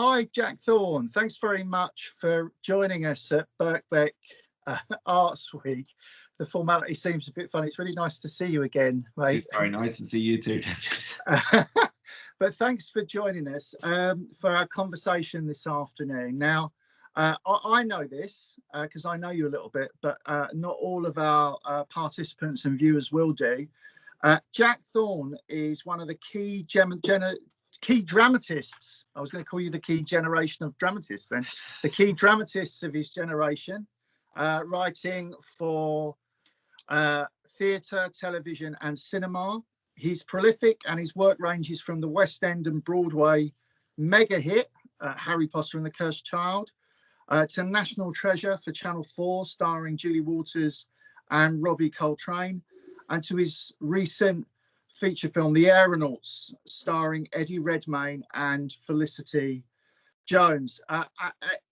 Hi, Jack Thorne. Thanks very much for joining us at Birkbeck Arts Week. The formality seems a bit funny. It's really nice to see you again, mate. It's very nice to see you too. But thanks for joining us for our conversation this afternoon. Now, I know this because I know you a little bit, but not all of our participants and viewers will do. Jack Thorne is one of the key dramatists. I was going to call you the key generation of dramatists then. The key dramatists of his generation, writing for theatre, television and cinema. He's prolific and his work ranges from the West End and Broadway mega hit, Harry Potter and the Cursed Child, to National Treasure for Channel 4, starring Julie Walters and Robbie Coltrane, and to his recent feature film, The Aeronauts, starring Eddie Redmayne and Felicity Jones.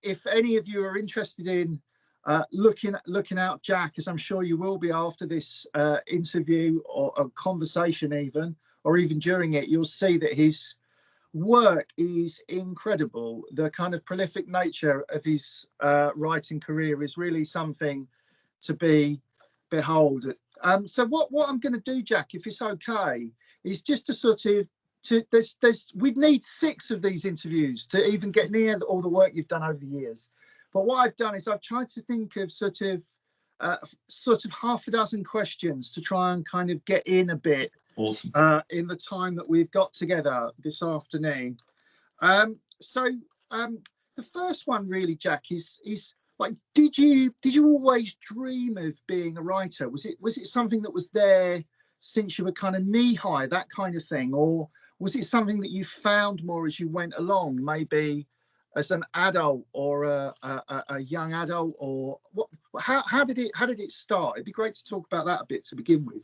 If any of you are interested in looking out Jack, as I'm sure you will be after this interview or a conversation or even during it, you'll see that his work is incredible. The kind of prolific nature of his writing career is really something to behold. So what I'm going to do, Jack, if it's okay, is just to sort of we'd need 6 of these interviews to even get near all the work you've done over the years. But what I've done is I've tried to think of sort of half a dozen questions to try and kind of get in a bit. Awesome. In the time that we've got together this afternoon. So the first one really, Jack, is like, did you always dream of being a writer? Was it something that was there since you were kind of knee high, that kind of thing, or was it something that you found more as you went along, maybe as an adult or a young adult, or what? How did it start? It'd be great to talk about that a bit to begin with.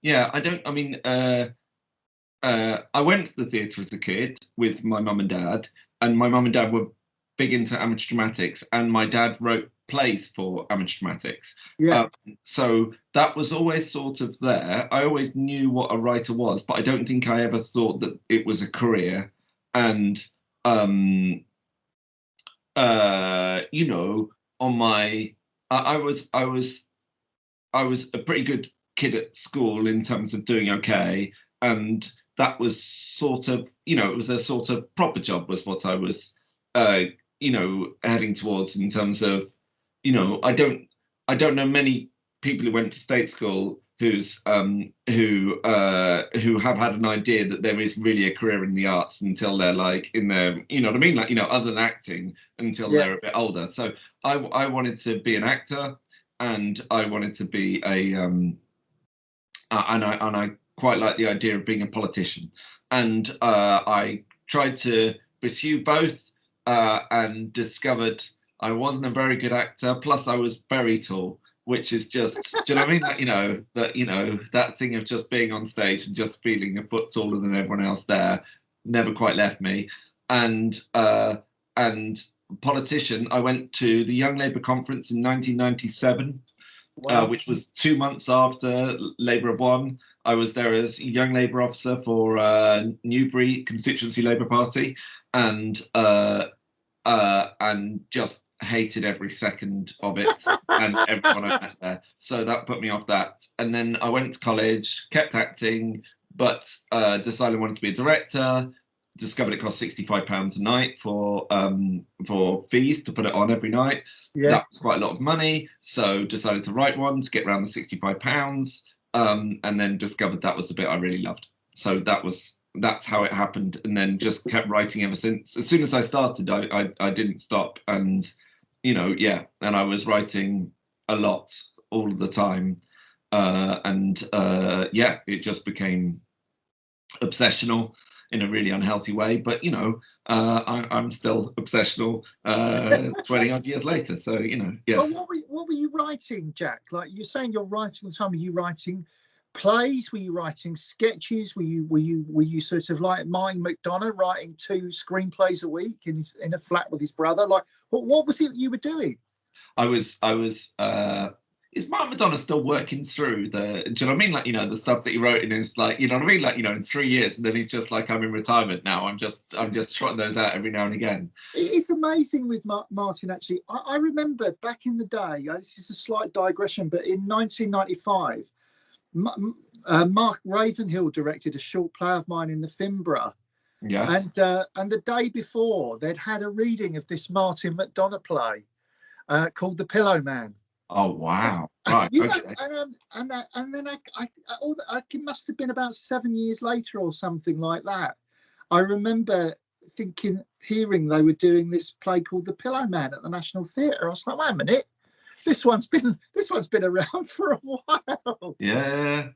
Yeah, I went to the theatre as a kid with my mum and dad, and my mum and dad were big into amateur dramatics, and my dad wrote plays for amateur dramatics. Yeah. So that was always sort of there. I always knew what a writer was, but I don't think I ever thought that it was a career. And you know, I was a pretty good kid at school in terms of doing okay, and that was sort of, you know, it was a sort of proper job was what I was you know, heading towards, in terms of, you know, I don't know many people who went to state school who have had an idea that there is really a career in the arts until they're like in their, you know what I mean, like, you know, other than acting, until they're a bit older. So I wanted to be an actor, and I wanted to be a and I quite like the idea of being a politician, and I tried to pursue both, and discovered I wasn't a very good actor. Plus, I was very tall, which is just, do you know what I mean? Like, that thing of just being on stage and just feeling a foot taller than everyone else there never quite left me. And politician, I went to the Young Labour Conference in 1997. Wow. Which was 2 months after Labour had won. I was there as a young Labour officer for Newbury Constituency Labour Party, and just hated every second of it and everyone I met there. So that put me off that. And then I went to college, kept acting, but decided I wanted to be a director. Discovered it cost £65 a night for fees to put it on every night. Yeah. That was quite a lot of money, so decided to write one to get around the £65, and then discovered that was the bit I really loved. So that's how it happened, and then just kept writing ever since. As soon as I started, I didn't stop, and and I was writing a lot all the time, it just became obsessional in a really unhealthy way, but I'm still obsessional 20 odd years later. So Well, what were you writing, Jack? Like, you're saying you're writing all the time. Were you writing plays? Were you writing sketches? Were you sort of like Mike McDonough, writing 2 screenplays a week in a flat with his brother? Like, what was it you were doing? I was is Martin Madonna still working through the, do you know what I mean? Like, you know, the stuff that he wrote in his, like, you know what I mean? Like, you know, in 3 years, and then he's just like, I'm in retirement now. I'm just trotting those out every now and again. It's amazing with Martin, actually. I remember back in the day, this is a slight digression, but in 1995, Mark Ravenhill directed a short play of mine in the Finborough. Yeah. And the day before, they'd had a reading of this Martin McDonagh play called The Pillow Man. Oh, wow. Right. You okay. know, and then it must have been about 7 years later or something like that. I remember hearing they were doing this play called The Pillow Man at the National Theatre. I was like, wait a minute, this one's been around for a while. Yeah.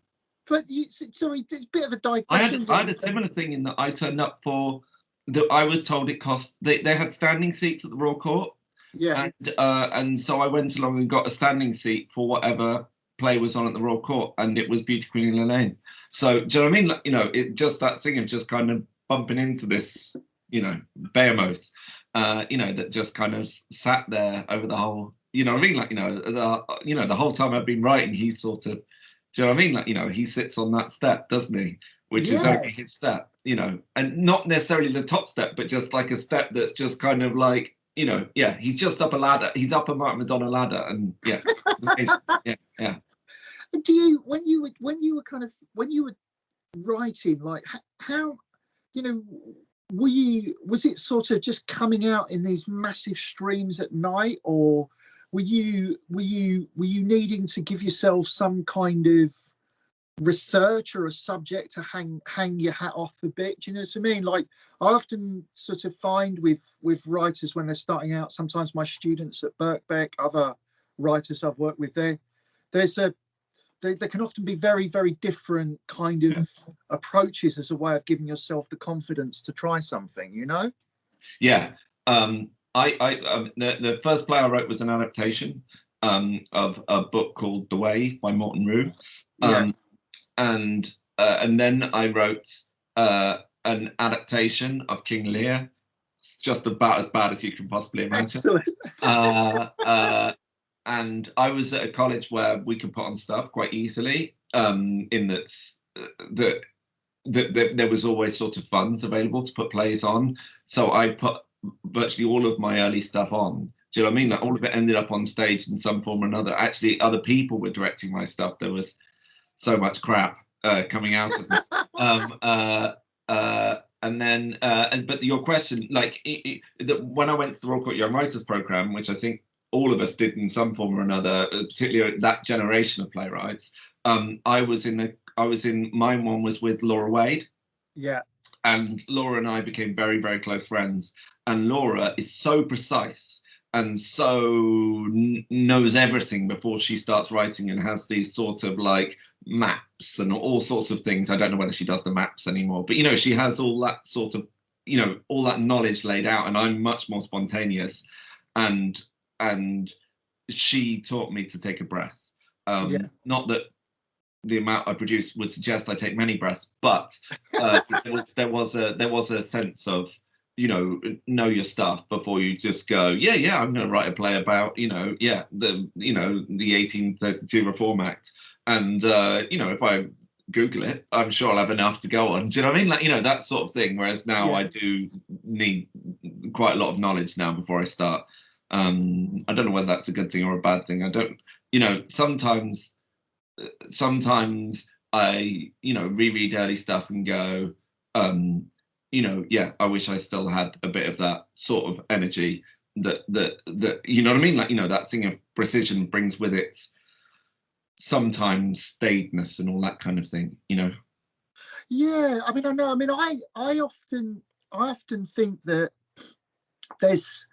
But sorry, it's a bit of a digression. I had a similar thing in that I turned up for I was told it cost, they had standing seats at the Royal Court. Yeah. And so I went along and got a standing seat for whatever play was on at the Royal Court, and it was Beauty Queen in Lane. So do you know what I mean? Like, you know, it just that thing of just kind of bumping into this, you know, behemoth, you know, that just kind of sat there over the whole, you know what I mean? Like, you know, the whole time I've been writing, he's sort of, do you know what I mean? Like, you know, he sits on that step, doesn't he? Which is only his step, you know, and not necessarily the top step, but just like a step that's just kind of like, you know, yeah, he's just up a ladder. He's up a Martin Madonna ladder, and yeah, it's amazing. yeah. Do you, when you were writing, like how, you know, was it sort of just coming out in these massive streams at night, or were you needing to give yourself some kind of research or a subject to hang your hat off a bit? Do you know what I mean? Like, I often sort of find with writers when they're starting out, sometimes my students at Birkbeck, other writers I've worked with, there can often be very, very different kind of approaches as a way of giving yourself the confidence to try something, you know? Yeah. The first play I wrote was an adaptation of a book called The Wave by Morton Rue. And then I wrote an adaptation of King Lear. It's just about as bad as you can possibly imagine. Excellent. And I was at a college where we could put on stuff quite easily, in that there was always sort of funds available to put plays on. So I put virtually all of my early stuff on. Do you know what I mean? Like, all of it ended up on stage in some form or another. Actually, other people were directing my stuff. There was so much crap coming out of it. And then, but your question, like, when I went to the Royal Court Young Writers Programme, which I think all of us did in some form or another, particularly that generation of playwrights, I was in mine one was with Laura Wade. Yeah. And Laura and I became very, very close friends. And Laura is so precise and so knows everything before she starts writing, and has these sort of like maps and all sorts of things. I don't know whether she does the maps anymore, but, you know, she has all that sort of, you know, all that knowledge laid out, and I'm much more spontaneous. And she taught me to take a breath. Not that the amount I produce would suggest I take many breaths, but there was a sense of, you know your stuff before you just go, I'm going to write a play about, the 1832 Reform Act, and if I Google it, I'm sure I'll have enough to go on. Do you know what I mean? Like, you know, that sort of thing. Whereas now I do need quite a lot of knowledge now before I start. I don't know whether that's a good thing or a bad thing. I don't, sometimes I, reread early stuff and go, I wish I still had a bit of that sort of energy that you know what I mean? Like, that thing of precision brings with it sometimes staidness and all that kind of thing, Yeah, I mean, I know. I mean, I often think that there's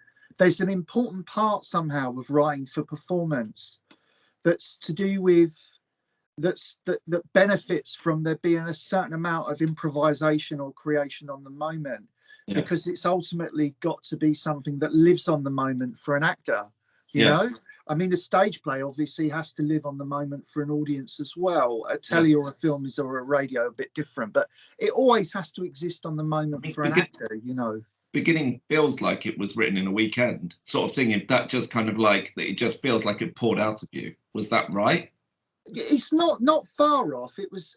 an important part somehow of writing for performance that's to do with that benefits from there being a certain amount of improvisation or creation on the moment, because it's ultimately got to be something that lives on the moment for an actor. You know, I mean, a stage play obviously has to live on the moment for an audience as well. A telly or a film or a radio a bit different, but it always has to exist on the moment for an actor. beginning feels like it was written in a weekend, sort of thing. If that just kind of like, it just feels like it poured out of you. Was that right? It's not far off. It was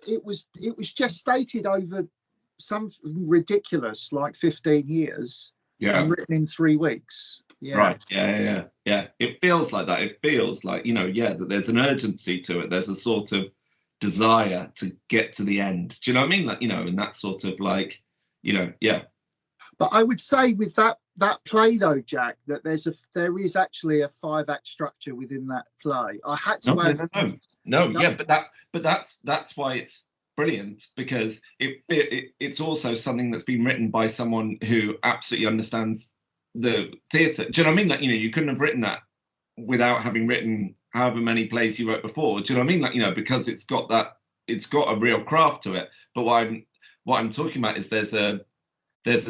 gestated over some ridiculous like 15 years Yeah. and written in 3 weeks. Yeah. Right. Yeah. It feels like that. It feels like, yeah, that there's an urgency to it. There's a sort of desire to get to the end. Do you know what I mean? Like, and that sort of like, yeah. But I would say with that play though, Jack, that there is actually a 5-act structure within that play. I had to No, yeah, but that's why it's brilliant, because it's also something that's been written by someone who absolutely understands the theatre. Do you know what I mean? Like, you couldn't have written that without having written however many plays you wrote before. Do you know what I mean? Like, because it's got a real craft to it. But what I'm talking about is there's a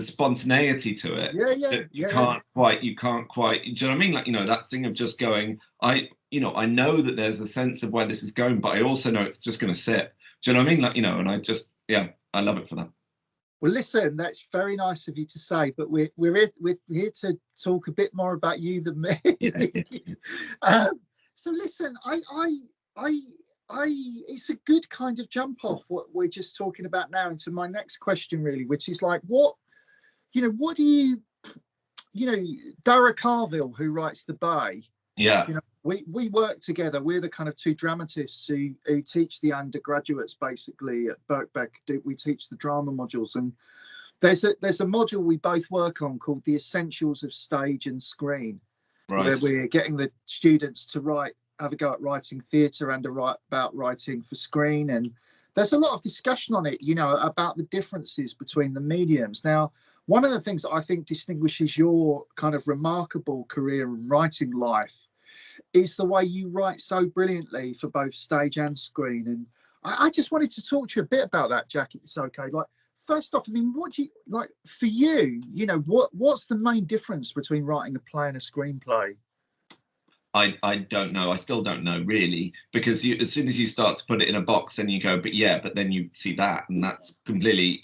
spontaneity to it. Yeah. You can't quite. Do you know what I mean? Like, that thing of just going, I know that there's a sense of where this is going, but I also know it's just going to sit. Do you know what I mean? Like, and I just, yeah, I love it for that. Well, listen, that's very nice of you to say, but we're here to talk a bit more about you than me. So listen, it's a good kind of jump off what we're just talking about now into my next question, really, which is like, what do you, Dara Carville, who writes The Bay, Yeah. We work together. We're the kind of two dramatists who teach the undergraduates basically at Birkbeck. We teach the drama modules, and there's a module we both work on called The Essentials of Stage and Screen, Right. where we're getting the students to have a go at writing theatre and about writing for screen. And there's a lot of discussion on it, about the differences between the mediums. Now, one of the things that I think distinguishes your kind of remarkable career in writing life is the way you write so brilliantly for both stage and screen. And I just wanted to talk to you a bit about that, Jack, if it's okay. Like, first off, I mean, what do you like for you? What's the main difference between writing a play and a screenplay? I don't know. I still don't know, really, because as soon as you start to put it in a box, then you go, but then you see that, and that's completely,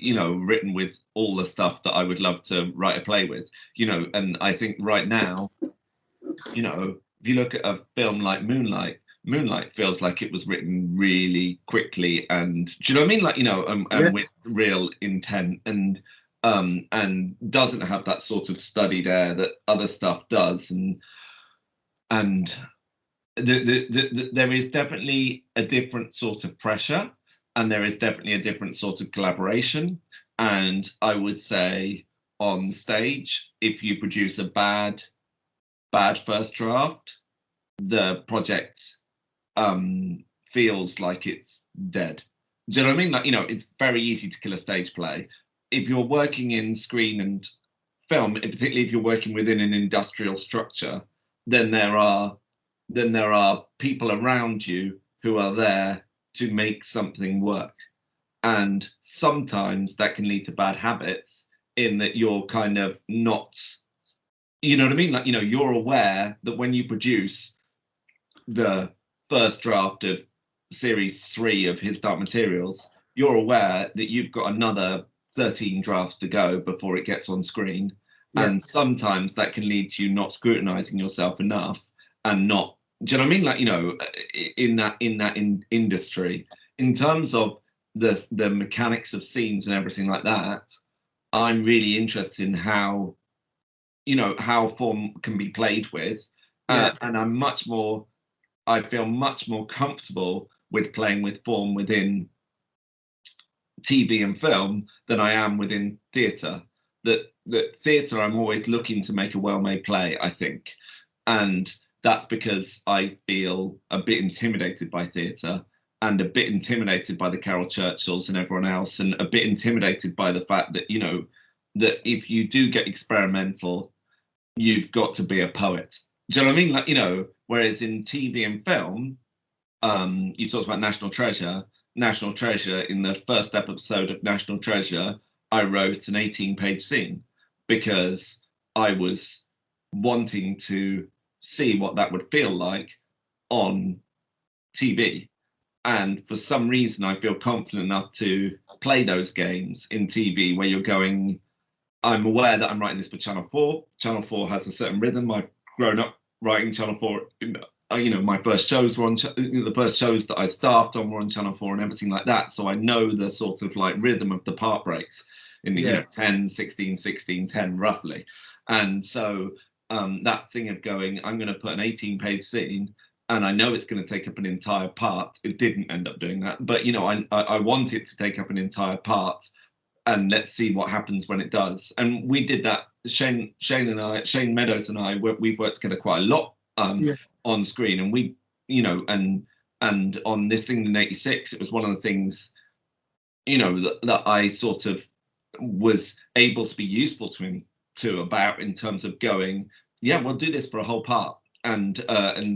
written with all the stuff that I would love to write a play with, and I think right now, if you look at a film like Moonlight feels like it was written really quickly, and do you know what I mean? Like, and with real intent, and doesn't have that sort of studied air that other stuff does, and there is definitely a different sort of pressure, and there is definitely a different sort of collaboration. And I would say on stage, if you produce a bad first draft, the project feels like it's dead. Do you know what I mean? Like, it's very easy to kill a stage play. If you're working in screen and film, particularly if you're working within an industrial structure, then there are people around you who are there to make something work. And sometimes that can lead to bad habits, in that you're kind of not, you know what I mean? Like, you're aware that when you produce the first draft of series 3 of His Dark Materials, you're aware that you've got another 13 drafts to go before it gets on screen. Yeah. And sometimes that can lead to you not scrutinizing yourself enough, and not, do you know what I mean? Like, in that industry, in terms of the mechanics of scenes and everything like that, I'm really interested in how form can be played with. And I feel much more comfortable with playing with form within TV and film than I am within theatre. That theatre, I'm always looking to make a well-made play, I think. And that's because I feel a bit intimidated by theatre, and a bit intimidated by the Carol Churchills and everyone else, and a bit intimidated by the fact that, that if you do get experimental, you've got to be a poet. Do you know what I mean? Like, whereas in TV and film, you talked about National Treasure. National Treasure, in the first episode of National Treasure, I wrote an 18-page scene because I was wanting to see what that would feel like on TV. And for some reason, I feel confident enough to play those games in TV, where you're going, I'm aware that I'm writing this for Channel 4. Channel 4 has a certain rhythm. I've grown up writing Channel 4. You know, my first shows were on the first shows that I staffed on were on Channel 4 and everything like that. So I know the sort of like rhythm of the part breaks in the, you know, 10, 16, 16, 10 roughly. And so that thing of going, I'm going to put an 18-page scene and I know it's going to take up an entire part. It didn't end up doing that. But, you know, I want it to take up an entire part. And let's see what happens when it does. And we did that. Shane Meadows and I, we've worked together quite a lot on screen. And we, you know, and on this thing in '86, it was one of the things, you know, that I sort of was able to be useful to him about in terms of going, yeah, we'll do this for a whole part and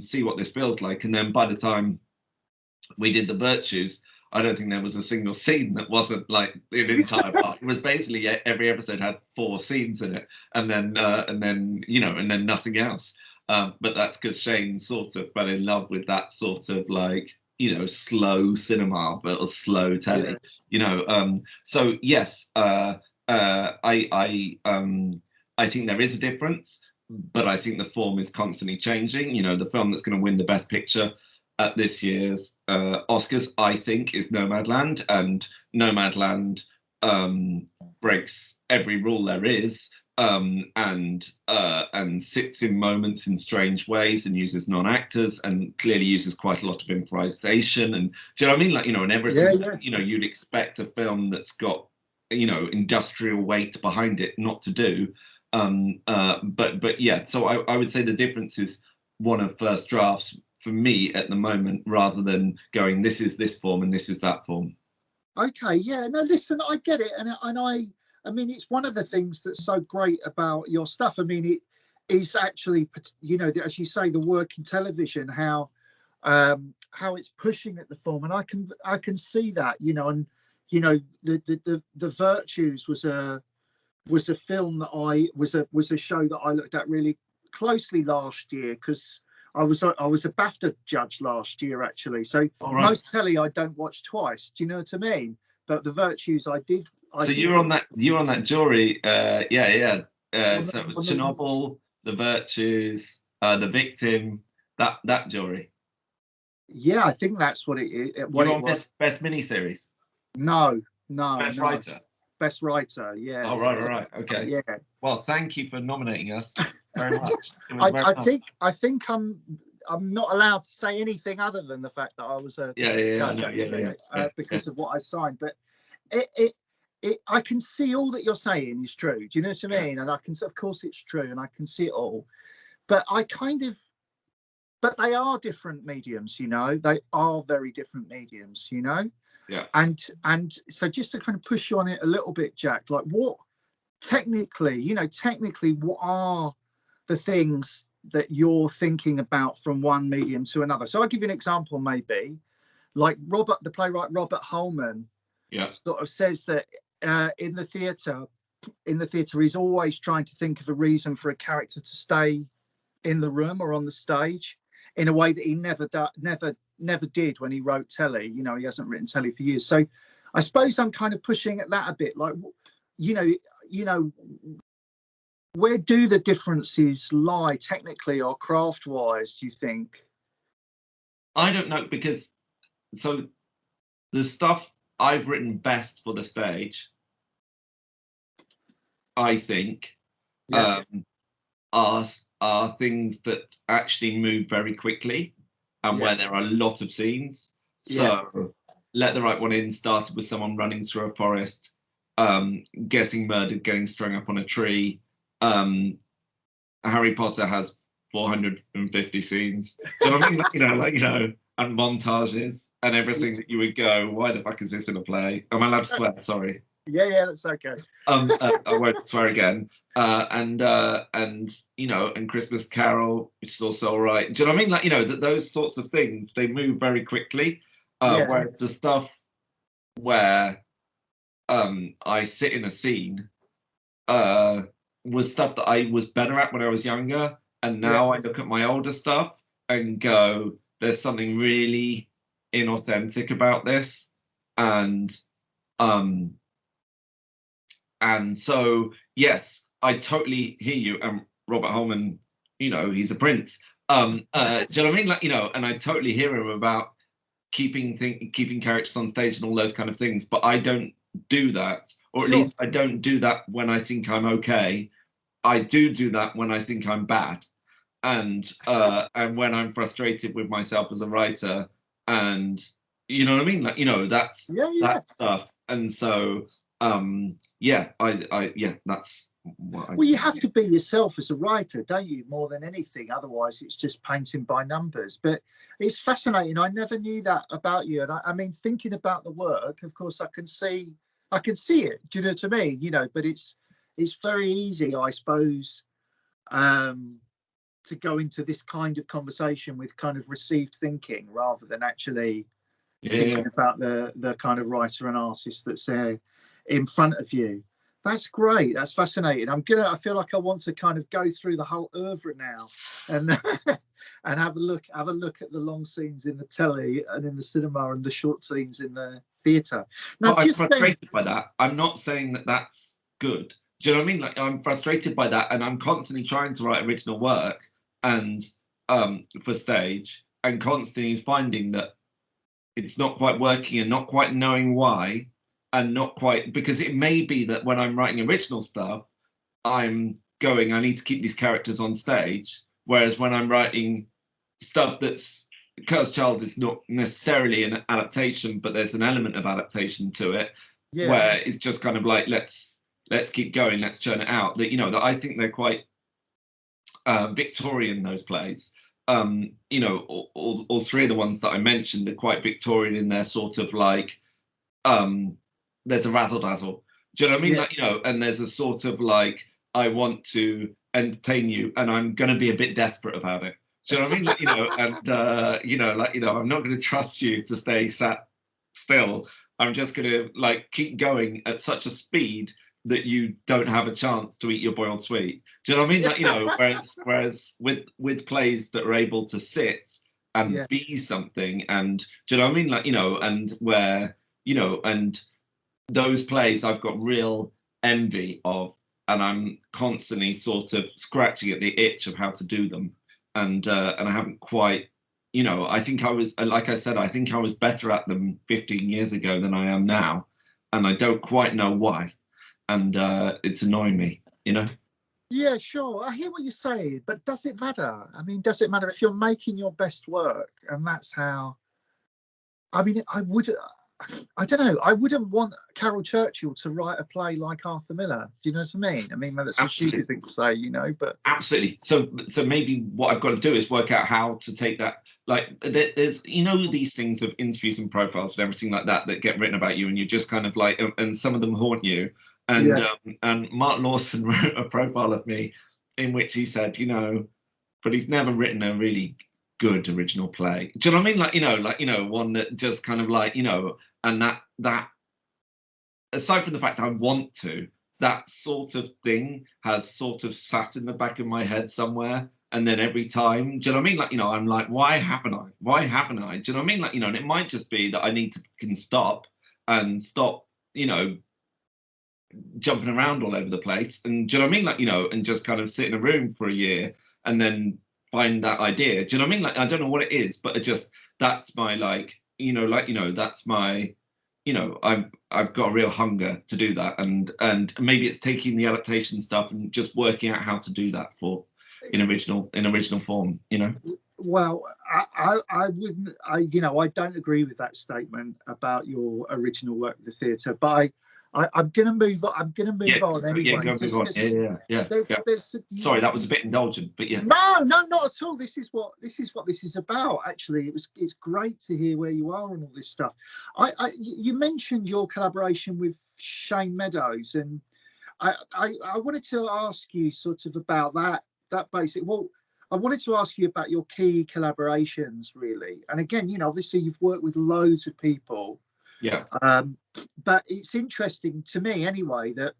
see what this feels like. And then by the time we did the Virtues, I don't think there was a single scene that wasn't like an entire part. It was basically every episode had 4 scenes in it, and then you know, and then nothing else. But that's because Shane sort of fell in love with that sort of like, you know, slow cinema, but slow telly. You know, so yes, I think there is a difference, but I think the form is constantly changing. You know, the film that's going to win the Best Picture at this year's Oscars, I think, is Nomadland, and Nomadland breaks every rule there is, and sits in moments in strange ways, and uses non-actors, and clearly uses quite a lot of improvisation. And do you know what I mean? Like, you know, and everything, you know, you'd expect a film that's got, you know, industrial weight behind it not to do. But yeah, so I would say the difference is one of first drafts for me at the moment, rather than going, this is this form and this is that form. Okay, yeah, no, listen, I get it, and I mean, it's one of the things that's so great about your stuff. I mean, it is actually, you know, as you say, the work in television, how it's pushing at the form, and I can see that, you know, and you know, the Virtues was a film that was a show that I looked at really closely last year, because I was a BAFTA judge last year, actually. So most telly I don't watch twice. Do you know what I mean? But the Virtues I did. So you're on that jury. So it was Chernobyl, the Virtues, the Victim, that jury. Yeah, I think that's what it is. What it was. Best miniseries. No. Best writer. Best writer. Yeah. Oh right. Okay. Yeah. Well, thank you for nominating us very much. I think I'm not allowed to say anything other than the fact that I was a because of what I signed. But I can see all that you're saying is true. Do you know what I mean? And I can, of course, it's true, and I can see it all. But but they are different mediums. You know, they are very different mediums. You know. Yeah. And so just to kind of push you on it a little bit, Jack, like what technically, what are the things that you're thinking about from one medium to another? So I'll give you an example, maybe like the playwright Robert Holman sort of says that in the theatre he's always trying to think of a reason for a character to stay in the room or on the stage in a way that he never did when he wrote telly. You know, he hasn't written telly for years. So I suppose I'm kind of pushing at that a bit, like, you know, where do the differences lie technically or craft wise, do you think? I don't know, because so the stuff I've written best for the stage, I think, are things that actually move very quickly and where there are a lot of scenes. So Let the Right One In started with someone running through a forest, getting murdered, getting strung up on a tree. Harry Potter has 450 scenes. Do you know what I mean? You know, and montages and everything that you would go, why the fuck is this in a play? Am I allowed to swear? Sorry. Yeah, that's okay. I won't swear again. And you know, and Christmas Carol, which is also all right. Do you know what I mean? Like, you know, those sorts of things, they move very quickly. Whereas the stuff where I sit in a scene was stuff that I was better at when I was younger, and now I look at my older stuff and go, there's something really inauthentic about this, and And so, yes, I totally hear you. And Robert Holman, you know, he's a prince. Do you know what I mean? Like, you know, and I totally hear him about keeping characters on stage and all those kind of things. But I don't do that, or at least I don't do that when I think I'm okay. I do that when I think I'm bad, and when I'm frustrated with myself as a writer, and you know what I mean, like, you know, that's that stuff. And so yeah, that's what I well, you have to be yourself as a writer, don't you, more than anything? Otherwise it's just painting by numbers. But it's fascinating. I never knew that about you. And I mean, thinking about the work, of course, I can see it. Do you know what I mean? You know, but it's very easy, I suppose, to go into this kind of conversation with kind of received thinking rather than actually thinking about the kind of writer and artist that's there in front of you. That's great. That's fascinating. I feel like I want to kind of go through the whole oeuvre now and and have a look at the long scenes in the telly and in the cinema and the short scenes in the theatre. Now, I'm frustrated by that. I'm not saying that that's good. Do you know what I mean? Like, I'm frustrated by that, and I'm constantly trying to write original work and for stage, and constantly finding that it's not quite working and not quite knowing why, and not quite, because it may be that when I'm writing original stuff, I'm going, I need to keep these characters on stage, whereas when I'm writing stuff that's Cursed Child is not necessarily an adaptation, but there's an element of adaptation to it, where it's just kind of like, let's keep going, let's churn it out. That, you know, that I think they're quite Victorian, those plays. You know, all three of the ones that I mentioned are quite Victorian in their sort of like, there's a razzle dazzle. Do you know what I mean? Like, you know, and there's a sort of like, I want to entertain you, and I'm going to be a bit desperate about it. Do you know what I mean? Like, you know, and you know, like, you know, I'm not going to trust you to stay sat still. I'm just going to like keep going at such a speed that you don't have a chance to eat your boiled sweet. Do you know what I mean? Like, you know, whereas with plays that are able to sit and be something, and do you know what I mean? Like, you know, and where, you know, and those plays I've got real envy of, and I'm constantly sort of scratching at the itch of how to do them, and I haven't quite, you know, I think I was, like I said, I think I was better at them 15 years ago than I am now, and I don't quite know why, and it's annoying me, you know. Yeah, sure. I hear what you're saying, but does it matter? I mean, does it matter if you're making your best work? And that's how, I mean, I don't know. I wouldn't want Carol Churchill to write a play like Arthur Miller. Do you know what I mean? I mean, that's a stupid thing to say, you know, but. Absolutely. So maybe what I've got to do is work out how to take that. Like, there's, you know, these things of interviews and profiles and everything like that that get written about you, and you're just kind of like, and some of them haunt you. And Mark Lawson wrote a profile of me in which he said, you know, but he's never written a really good original play. Do you know what I mean? Like, you know, one that just kind of like, you know, and that aside from the fact I want to, that sort of thing has sort of sat in the back of my head somewhere. And then every time, do you know what I mean? Like, you know, I'm like, why haven't I? Why haven't I? Do you know what I mean? Like, you know, and it might just be that I need to stop, you know, jumping around all over the place. And do you know what I mean? Like, you know, and just kind of sit in a room for a year and then find that idea. Do you know what I mean? Like, I don't know what it is, but it just, that's my, like, you know, like, you know, that's my, you know, I've got a real hunger to do that, and maybe it's taking the adaptation stuff and just working out how to do that for in original form, you know. Well, I wouldn't, you know, I don't agree with that statement about your original work with the theatre, but I'm going to move on. I'm going to move on anyway. Move on. Sorry, that was a bit indulgent, but yeah. No, not at all. This is what this is about. Actually, it's great to hear where you are on all this stuff. You mentioned your collaboration with Shane Meadows, and I wanted to ask you sort of about that basic. Well, I wanted to ask you about your key collaborations, really. And again, you know, obviously you've worked with loads of people. Yeah. But it's interesting to me anyway that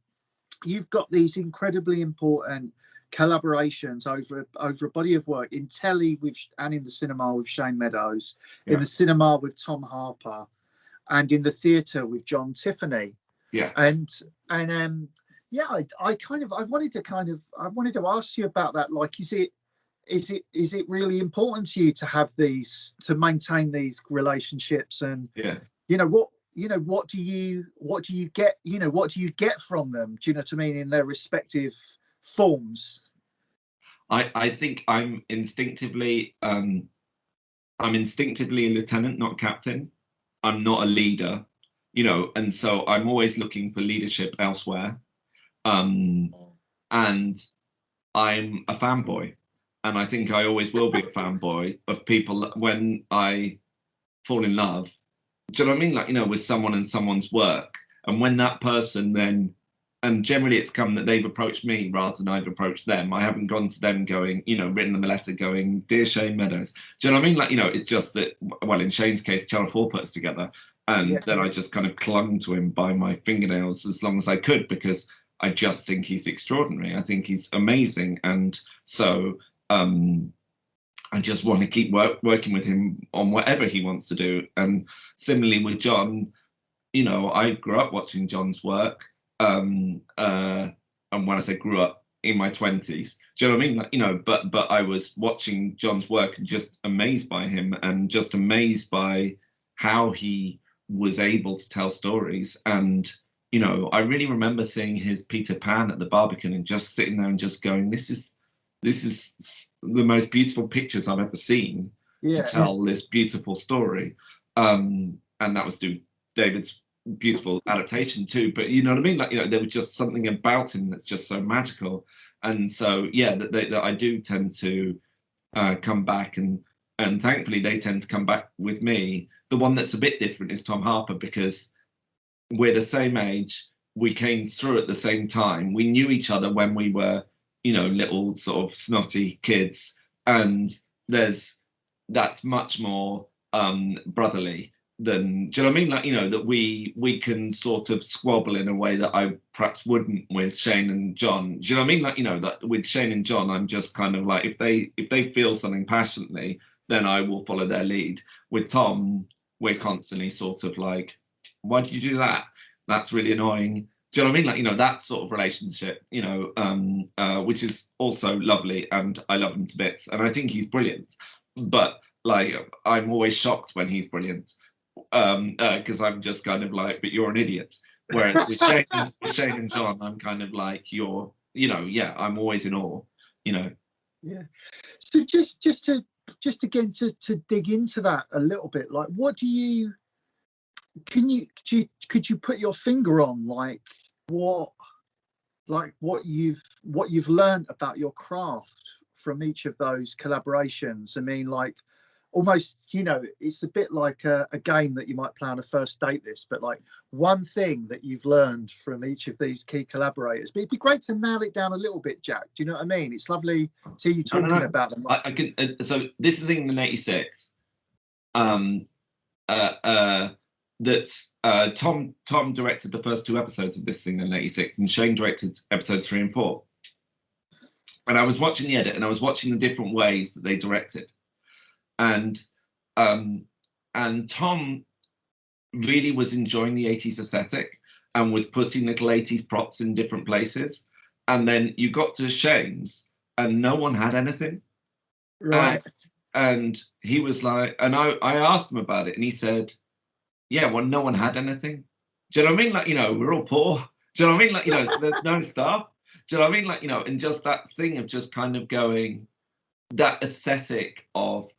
you've got these incredibly important collaborations over a body of work in telly and in the cinema with Shane Meadows, in the cinema with Tom Harper, and in the theatre with John Tiffany. Yeah. And yeah, I wanted to ask you about that. Like, is it really important to you to have these, to maintain these relationships? And Yeah. what do you get, what do you get from them? Do you know what I mean, in their respective forms? I think I'm instinctively a lieutenant, not captain. I'm not a leader, and so I'm always looking for leadership elsewhere. And I'm a fanboy, and I think I always will be a fanboy of people that when I fall in love, do you know what I mean? Like, with someone and someone's work, and when that person then, and generally it's come that they've approached me rather than I've approached them. I haven't gone to them going, written them a letter going, "Dear Shane Meadows." Do you know what I mean? Like, it's just that, well, in Shane's case, Channel 4 put us together. And then I just kind of clung to him by my fingernails as long as I could, because I just think he's extraordinary. I think he's amazing. And so I just want to keep working with him on whatever he wants to do. And similarly with John, I grew up watching John's work. And when I say grew up, in my 20s, do you know what I mean? Like, but I was watching John's work and just amazed by him, and just amazed by how he was able to tell stories. And I really remember seeing his Peter Pan at the Barbican and just sitting there and just going, this is the most beautiful pictures I've ever seen to tell this beautiful story. And that was David's beautiful adaptation too. But you know what I mean? Like, there was just something about him that's just so magical. And so, yeah, that I do tend to come back, and thankfully they tend to come back with me. The one that's a bit different is Tom Harper, because we're the same age. We came through at the same time. We knew each other when we were, little sort of snotty kids. And that's much more brotherly than, do you know what I mean? Like, that we can sort of squabble in a way that I perhaps wouldn't with Shane and John. Do you know what I mean? Like, that with Shane and John, I'm just kind of like, if they feel something passionately, then I will follow their lead. With Tom, we're constantly sort of like, why did you do that? That's really annoying. Do you know what I mean? Like, that sort of relationship, which is also lovely, and I love him to bits, and I think he's brilliant. But like, I'm always shocked when he's brilliant, because I'm just kind of like, but you're an idiot. Whereas with Shane and John, I'm kind of like, I'm always in awe, Yeah. So just again to dig into that a little bit, like, what do you, could you put your finger on like what you've learned about your craft from each of those collaborations? I mean, like, almost, it's a bit like a game that you might play on a first date list, but like, one thing that you've learned from each of these key collaborators. But it'd be great to narrow it down a little bit, Jack. Do you know what I mean? It's lovely to hear you talking about them. I could. So this is the thing in '86. That Tom directed the first 2 episodes of this thing in '86, and Shane directed episodes 3 and 4. And I was watching the edit, and I was watching the different ways that they directed, and Tom really was enjoying the '80s aesthetic and was putting little '80s props in different places. And then you got to Shane's, and no one had anything. Right. And he was like, and I asked him about it, and he said, yeah, well, no one had anything. Do you know what I mean? Like, we're all poor. Do you know what I mean? Like, so there's no stuff. Do you know what I mean? Like, and just that thing of just kind of going, that aesthetic of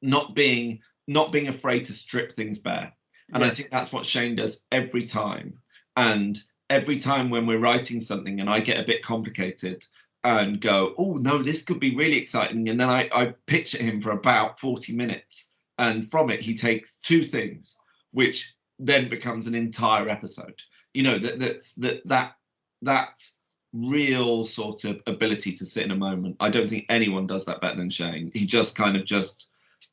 not being afraid to strip things bare. And I think that's what Shane does every time. And every time when we're writing something and I get a bit complicated and go, oh no, this could be really exciting, and then I pitch at him for about 40 minutes, and from it he takes 2 things, which then becomes an entire episode. That real sort of ability to sit in a moment. I don't think anyone does that better than Shane. He just kind of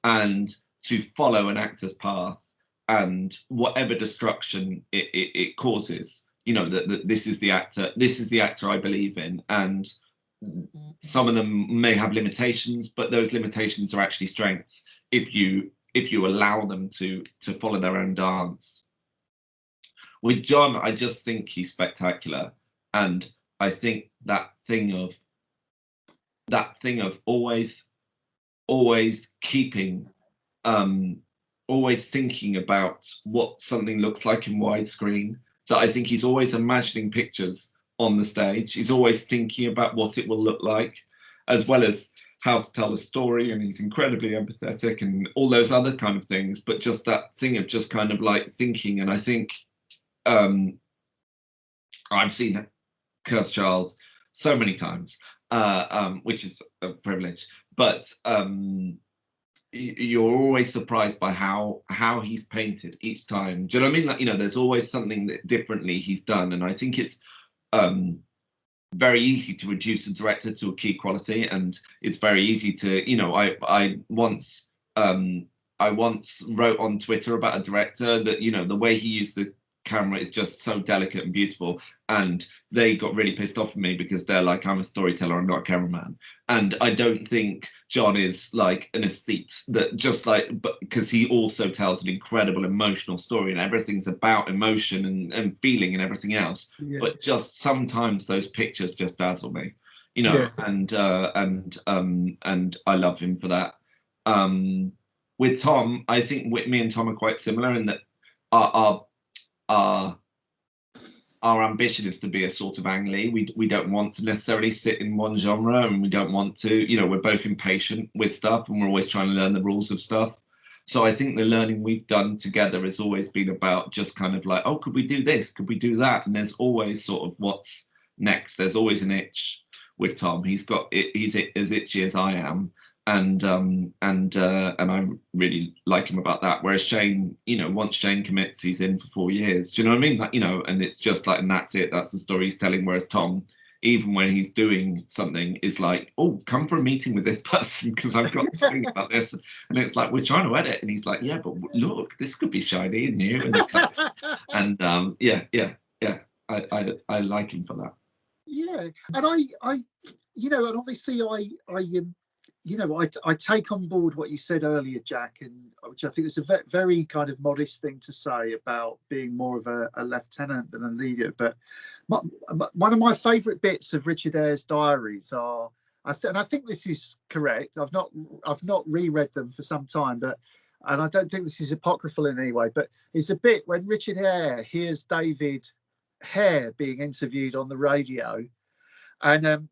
and to follow an actor's path, and whatever destruction it causes, that this is the actor I believe in. And some of them may have limitations, but those limitations are actually strengths if you allow them to follow their own dance. With John, I just think he's spectacular, and I think that thing of always keeping, always thinking about what something looks like in widescreen. That I think he's always imagining pictures on the stage. He's always thinking about what it will look like, as well as how to tell a story, and he's incredibly empathetic and all those other kind of things. But just that thing of just kind of like thinking, and I think I've seen Cursed Child so many times, which is a privilege. But you're always surprised by how he's painted each time. Do you know what I mean? Like, you know, there's always something that differently he's done, and I think it's very easy to reduce a director to a key quality, and it's very easy to, you know, I once wrote on Twitter about a director that, you know, the way he used the camera is just so delicate and beautiful, and they got really pissed off at me because they're like, I'm a storyteller, I'm not a cameraman. And I don't think John is like an aesthete that just like, but because he also tells an incredible emotional story, and everything's about emotion and feeling and everything else. Yeah. But just sometimes those pictures just dazzle me, you know. Yeah. And I love him for that. With Tom, I think me and Tom are quite similar in that our ambition is to be a sort of Ang Lee. We don't want to necessarily sit in one genre, and we don't want to, you know, we're both impatient with stuff, and we're always trying to learn the rules of stuff. So I think the learning we've done together has always been about just kind of like, oh, could we do this? Could we do that? And there's always sort of what's next. There's always an itch with Tom. He's as itchy as I am. And I really like him about that. Whereas Shane, you know, once Shane commits, he's in for 4 years. Do you know what I mean? Like, you know, and it's just like, and that's it. That's the story he's telling. Whereas Tom, even when he's doing something, is like, oh, come for a meeting with this person because I've got to think about this. And it's like, we're trying to edit, and he's like, yeah, but look, this could be shiny and new and exciting. And I like him for that. Yeah, and I you know, and obviously you know, I take on board what you said earlier, Jack, and which I think was a very kind of modest thing to say about being more of a lieutenant than a leader. But one of my favourite bits of Richard Eyre's diaries are, and I think this is correct. I've not reread them for some time, but and I don't think this is apocryphal in any way. But it's a bit when Richard Eyre hears David Hare being interviewed on the radio, and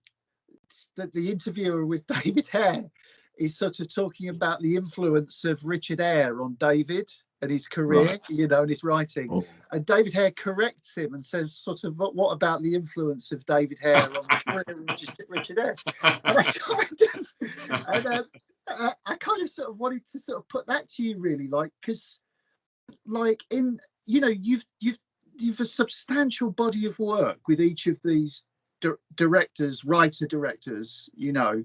the interviewer with David Hare is sort of talking about the influence of Richard Eyre on David and his career, right, you know, and his writing. Oh. And David Hare corrects him and says, sort of, what about the influence of David Hare on the career of Richard Eyre? And I kind of sort of wanted to sort of put that to you, really, like, because, like, in, you know, you've a substantial body of work with each of these directors, writer-directors, you know,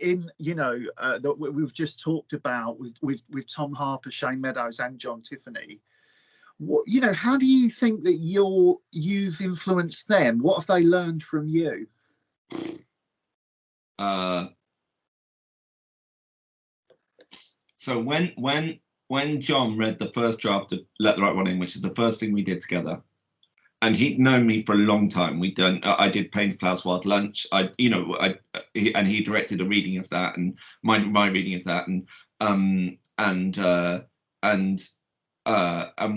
in, you know, that we've just talked about with Tom Harper, Shane Meadows, and John Tiffany. What, you know, how do you think that you've influenced them? What have they learned from you? So when John read the first draft of Let the Right One In, which is the first thing we did together, and he'd known me for a long time. I did Payne's Plough's Wild Lunch. And he directed a reading of that, and my reading of that, and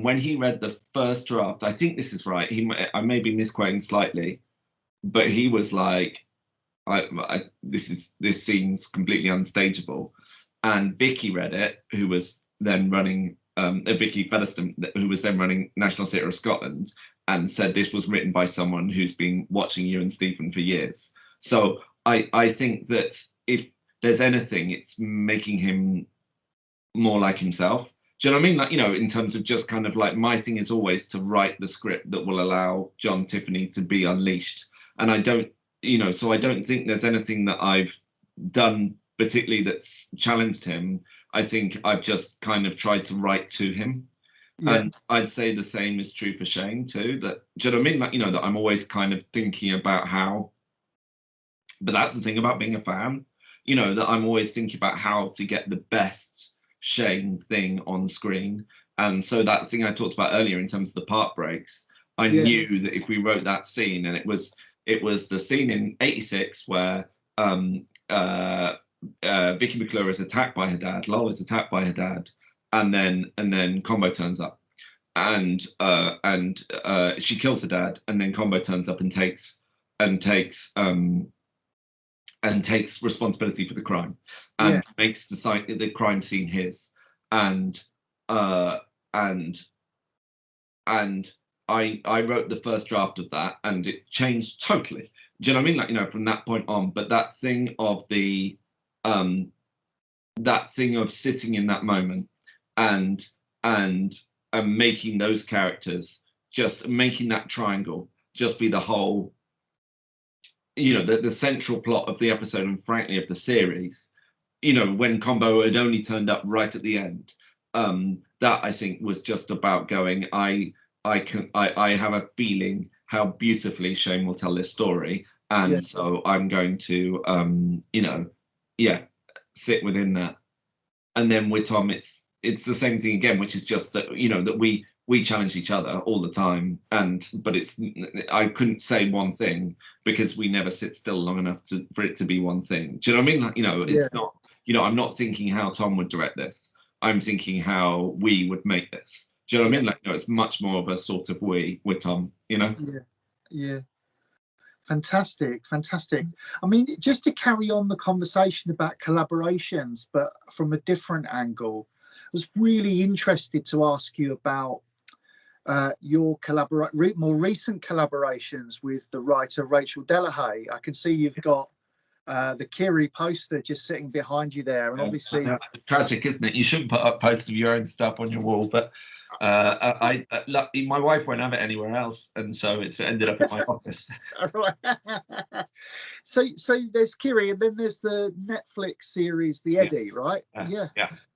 when he read the first draft, I think this is right. I may be misquoting slightly, but he was like, this seems completely unstageable. And Vicky read it, who was then running. Vicky Felicity, who was then running National Theatre of Scotland, and said this was written by someone who's been watching you and Stephen for years. So I think that if there's anything, it's making him more like himself. Do you know what I mean? Like, you know, in terms of just kind of like, my thing is always to write the script that will allow John Tiffany to be unleashed. And I don't, you know, so I don't think there's anything that I've done particularly that's challenged him. I think I've just kind of tried to write to him. Yeah. And I'd say the same is true for Shane too. That, do you know what I mean? Like, you know, that I'm always kind of thinking about how, but that's the thing about being a fan, you know, that I'm always thinking about how to get the best Shane thing on screen. And so that thing I talked about earlier in terms of the part breaks, I knew that if we wrote that scene, and it was the scene in '86 where Vicky McClure is attacked by her dad, Lol is attacked by her dad, and then Combo turns up, and she kills the dad, and then Combo turns up and takes responsibility for the crime, and makes the crime scene his, and I wrote the first draft of that, and it changed totally. Do you know what I mean? Like, you know, from that point on. But that thing of sitting in that moment and making those characters, just making that triangle just be the whole, you know, the central plot of the episode, and frankly of the series. You know, when Combo had only turned up right at the end, that I think was just about going, I have a feeling how beautifully Shane will tell this story, and so I'm going to sit within that. And then with Tom, it's the same thing again, which is just that, you know, that we challenge each other all the time, but I couldn't say one thing because we never sit still long enough for it to be one thing. Do you know what I mean? Like, you know, it's not, you know, I'm not thinking how Tom would direct this. I'm thinking how we would make this. Do you know what I mean? Like, you know, it's much more of a sort of we with Tom, you know? Yeah. Fantastic. I mean, just to carry on the conversation about collaborations, but from a different angle, I was really interested to ask you about your more recent collaborations with the writer Rachel Delahaye. I can see you've got the Kiri poster just sitting behind you there, and obviously it's tragic, isn't it? You shouldn't put up posters of your own stuff on your wall, but my wife won't have it anywhere else, and so it's ended up in my office. Right. So there's Kiri, and then there's the Netflix series The Eddie, right? Yeah.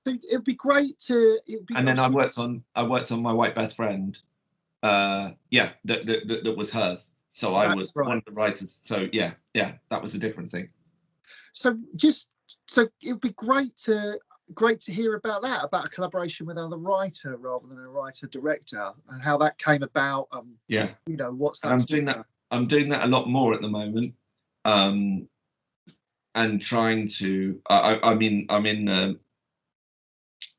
So it'd be great to. And then I worked on my White Best Friend. That was hers. So I was one of the writers. So yeah, that was a different thing. So it'd be great to hear about that, about a collaboration with another writer rather than a writer director, and how that came about. You know, what's that? I'm doing that a lot more at the moment, and trying to. I'm in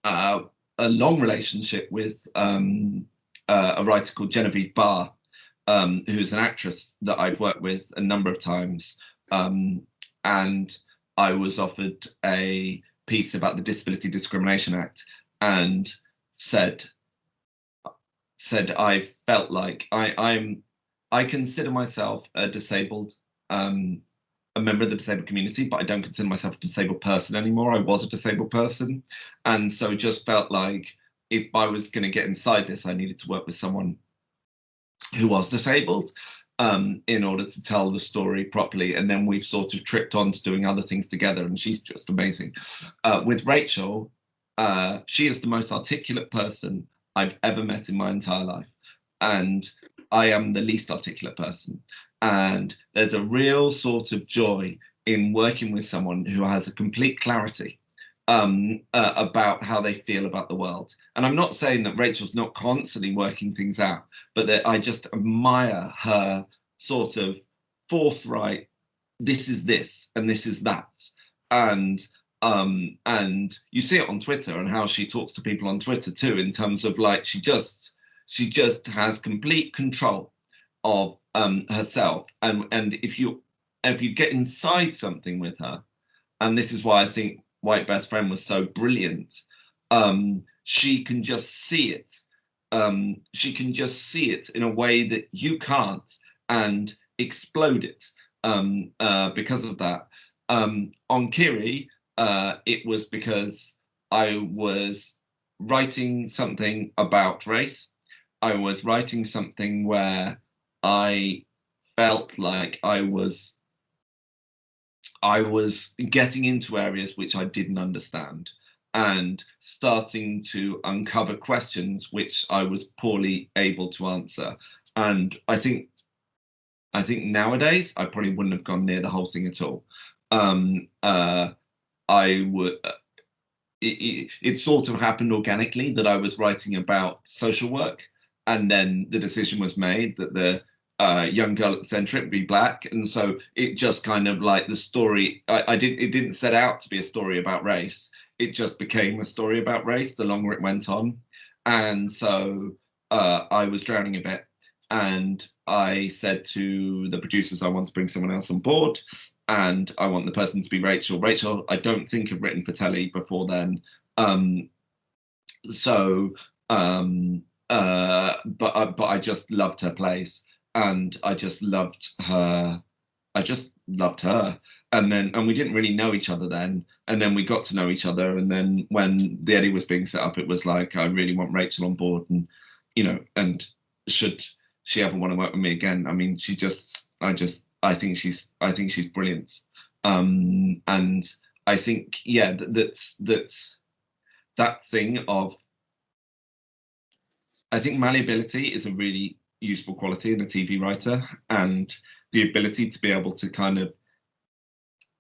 a long relationship with a writer called Genevieve Barr, who's an actress that I've worked with a number of times, and I was offered a piece about the Disability Discrimination Act, and said I felt like I consider myself a disabled, a member of the disabled community, but I don't consider myself a disabled person anymore. I was a disabled person, and so just felt like if I was going to get inside this, I needed to work with someone who was disabled, in order to tell the story properly. And then we've sort of tripped on to doing other things together, and she's just amazing. With Rachel, she is the most articulate person I've ever met in my entire life, and I am the least articulate person. And there's a real sort of joy in working with someone who has a complete clarity about how they feel about the world. And I'm not saying that Rachel's not constantly working things out, but that I just admire her sort of forthright, this is this and this is that. And you see it on Twitter, and how she talks to people on Twitter too, in terms of like, she just has complete control of herself. And if you get inside something with her, and this is why I think White Best Friend was so brilliant, she can just see it. She can just see it in a way that you can't, and explode it because of that. On Kiri, it was because I was writing something about race. I was writing something where I felt like I was getting into areas which I didn't understand, and starting to uncover questions which I was poorly able to answer. And I think nowadays I probably wouldn't have gone near the whole thing at all. I would, it sort of happened organically that I was writing about social work, and then the decision was made that the young girl at the centre would be black, and so it just kind of like the story. It didn't set out to be a story about race. It just became a story about race the longer it went on, and so I was drowning a bit, and I said to the producers, I want to bring someone else on board, and I want the person to be Rachel. Rachel, I don't think have written for telly before then, but I just loved her plays, and I just loved her. And we didn't really know each other then, and then we got to know each other, and then when the Eddie was being set up, it was like, I really want Rachel on board, and and should she ever want to work with me again, I mean, I think she's brilliant, and I think, yeah, that thing of, I think malleability is a really useful quality in a TV writer, and the ability to be able to kind of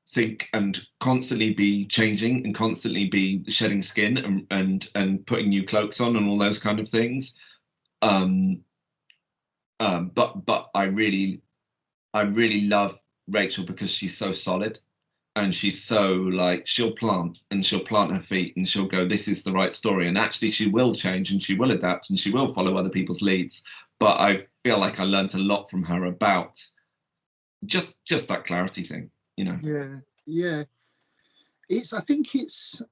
think and constantly be changing and constantly be shedding skin and putting new cloaks on and all those kind of things. But I really love Rachel because she's so solid, and she's so like, she'll plant her feet and she'll go, this is the right story, and actually she will change and she will adapt and she will follow other people's leads. But I feel like I learned a lot from her about just that clarity thing, Yeah. I think it's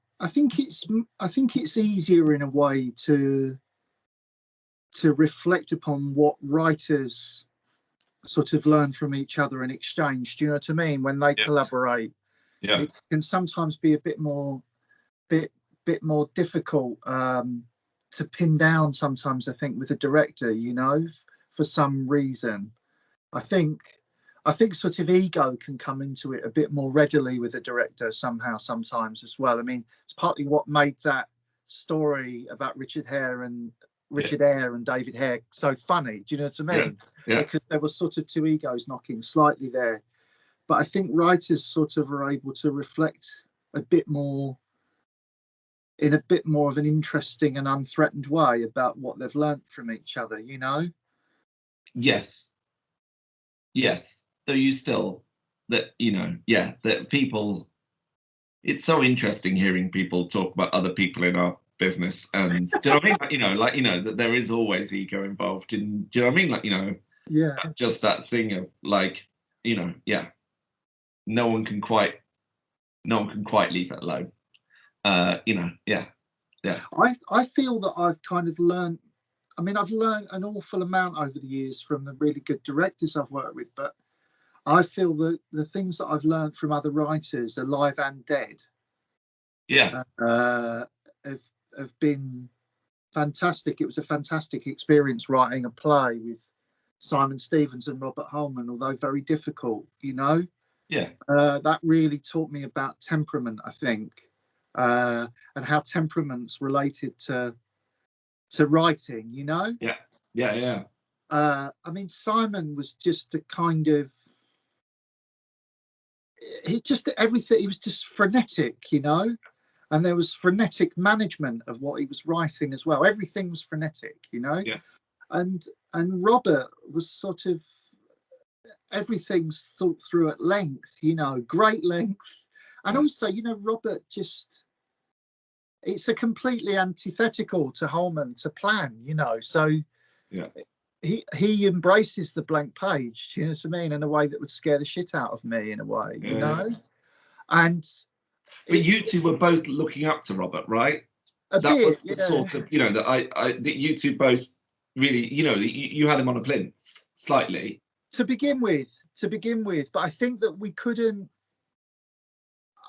easier in a way to reflect upon what writers sort of learn from each other and exchange. Do you know what I mean? When they collaborate, it can sometimes be a bit more difficult to pin down. Sometimes I think with a director, for some reason, I think sort of ego can come into it a bit more readily with a director somehow sometimes as well. I mean, it's partly what made that story about Richard Eyre and David Hare so funny. Do you know what I mean? Because there was sort of two egos knocking slightly there. But I think writers sort of are able to reflect a bit more in a bit more of an interesting and unthreatened way about what they've learnt from each other, Yes. So you still, that people, it's so interesting hearing people talk about other people in our business, and do you know what I mean? That there is always ego involved in, do you know what I mean? Just that thing of like, no one can quite leave it alone. I feel that I've kind of learned. I mean, I've learned an awful amount over the years from the really good directors I've worked with, but I feel that the things that I've learned from other writers, alive and dead, have been fantastic. It was a fantastic experience writing a play with Simon Stevens and Robert Holman, although very difficult, that really taught me about temperament, I think, and how temperament's related to writing, I mean, Simon was just a kind of, everything, he was just frenetic, and there was frenetic management of what he was writing as well. Everything was frenetic, and Robert was sort of, everything's thought through at length, great length. And also, Robert just, it's a completely antithetical to Holman to plan, so he embraces the blank page, do you know what I mean, in a way that would scare the shit out of me, in a way, and but you two were both looking up to Robert, right? That was the sort of, that you two both really, you had him on a plinth slightly to begin with, but I think that we couldn't.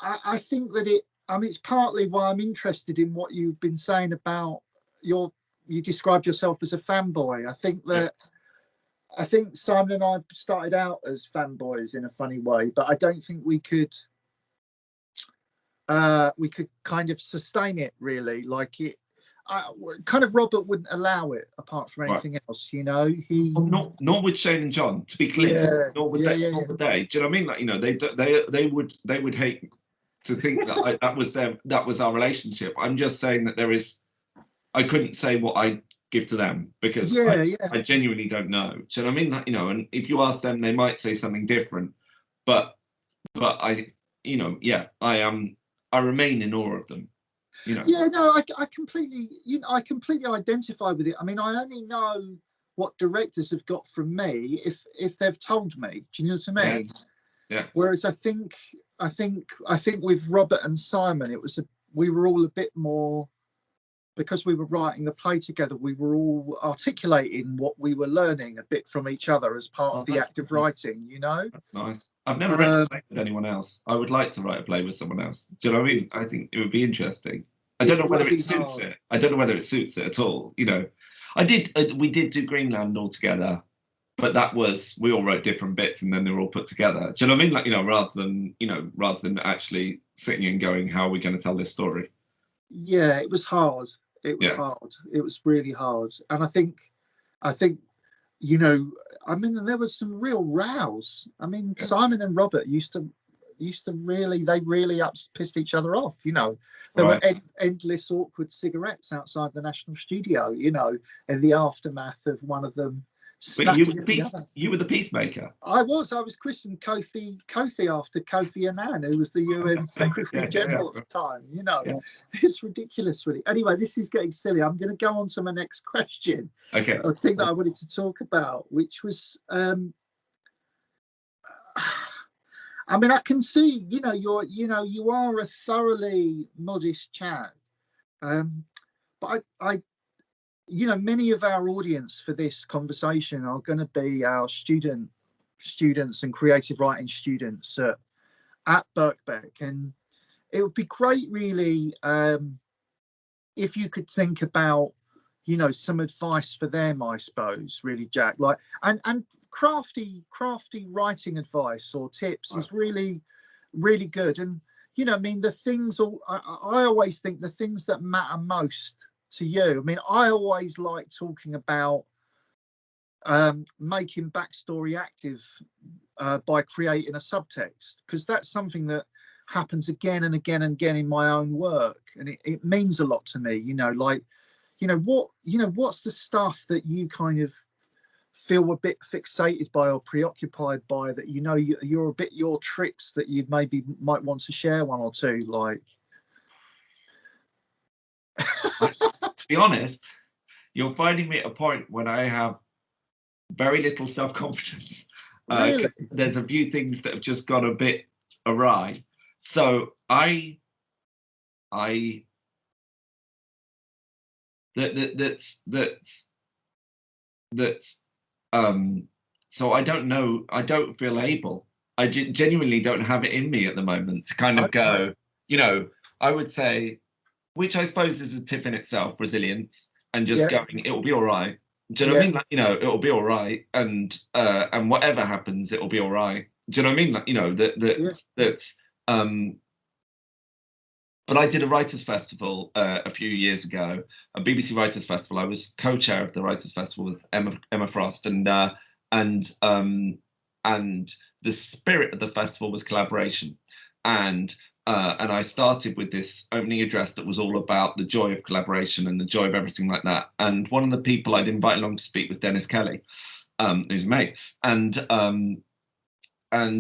I think that it's partly why I'm interested in what you've been saying about you described yourself as a fanboy. I think that I think Simon and I started out as fanboys in a funny way, but I don't think we could kind of sustain it really. Like it, kind of Robert wouldn't allow it apart from anything else, nor would Shane and John, to be clear. Nor would they. Do you know what I mean? Like, they would hate to think that that was our relationship. I'm just saying that I couldn't say what I give to them because I genuinely don't know. Do you know what I mean? That, and if you ask them, they might say something different. But I, I remain in awe of them. Yeah, no, I completely, I completely identify with it. I mean, I only know what directors have got from me if they've told me. Do you know what I mean? Yeah. Whereas I think with Robert and Simon, we were all a bit more, because we were writing the play together, we were all articulating what we were learning a bit from each other as part of the act of writing, That's nice. I've never written a play with anyone else. I would like to write a play with someone else. Do you know what I mean? I think it would be interesting. I don't know whether it suits it. I don't know whether it suits it at all. We did do Greenland all together, but we all wrote different bits and then they were all put together. Do you know what I mean? Like, rather than actually sitting and going, how are we going to tell this story? Yeah, it was hard. It was hard. It was really hard. And I think, there was some real rows. I mean, Simon and Robert used to really pissed each other off. There were endless awkward cigarettes outside the National Studio, in the aftermath of one of them. But you were the peacemaker. I was christened Kofi after Kofi Annan, who was the UN Secretary General at the time. It's ridiculous, really. Anyway, this is getting silly. I'm going to go on to my next question. Okay. A thing that I wanted to talk about, which was, I mean, I can see, you are a thoroughly modest chap, but I many of our audience for this conversation are going to be our students and creative writing students at Birkbeck, and it would be great, really, if you could think about, some advice for them, I suppose, really, Jack, like, and crafty writing advice or tips is really, really good. And, I mean, I always think the things that matter most to you. I mean, I always like talking about making backstory active by creating a subtext, because that's something that happens again and again and again in my own work, and it means a lot to me. What's the stuff that you kind of feel a bit fixated by or preoccupied by, that you're a bit your tricks that you might want to share one or two, like? To be honest, you're finding me at a point when I have very little self-confidence. Really? There's a few things that have just gone a bit awry. So so I don't know. I don't feel able. I genuinely don't have it in me at the moment to kind of go, I would say, which I suppose is a tip in itself, resilience, and just going, it will be all right. Do you know what I mean? Like, it'll be all right, and whatever happens, it'll be all right. Do you know what I mean? Like, that's. But I did a writers' festival a few years ago, a BBC Writers' Festival. I was co-chair of the Writers' Festival with Emma Frost, and the spirit of the festival was collaboration, and I started with this opening address that was all about the joy of collaboration and the joy of everything like that. And one of the people I'd invite along to speak was Dennis Kelly, who's a mate, and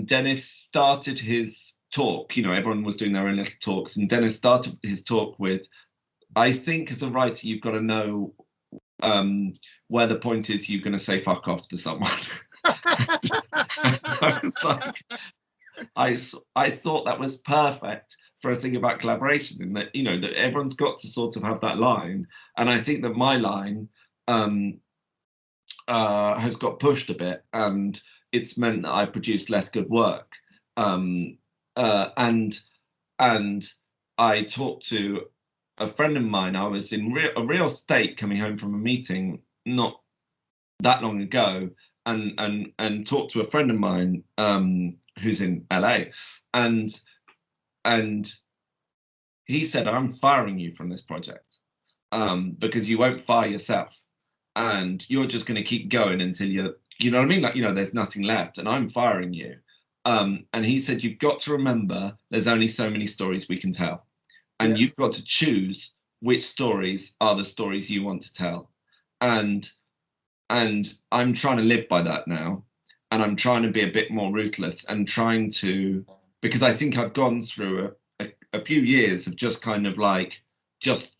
Dennis started his talk. Everyone was doing their own little talks, and Dennis started his talk with, I think as a writer, you've got to know where the point is you're going to say fuck off to someone. I was like, I thought that was perfect for a thing about collaboration, in that, that everyone's got to sort of have that line. And I think that my line has got pushed a bit, and it's meant that I produced less good work. And I talked to a friend of mine. I was in a real state coming home from a meeting not that long ago, and talked to a friend of mine who's in LA, and he said, I'm firing you from this project because you won't fire yourself, and you're just going to keep going until you know what I mean? Like, there's nothing left, and I'm firing you. And he said, you've got to remember there's only so many stories we can tell. And you've got to choose which stories are the stories you want to tell. And I'm trying to live by that now. And I'm trying to be a bit more ruthless and trying to, because I think I've gone through a few years of just kind of like, just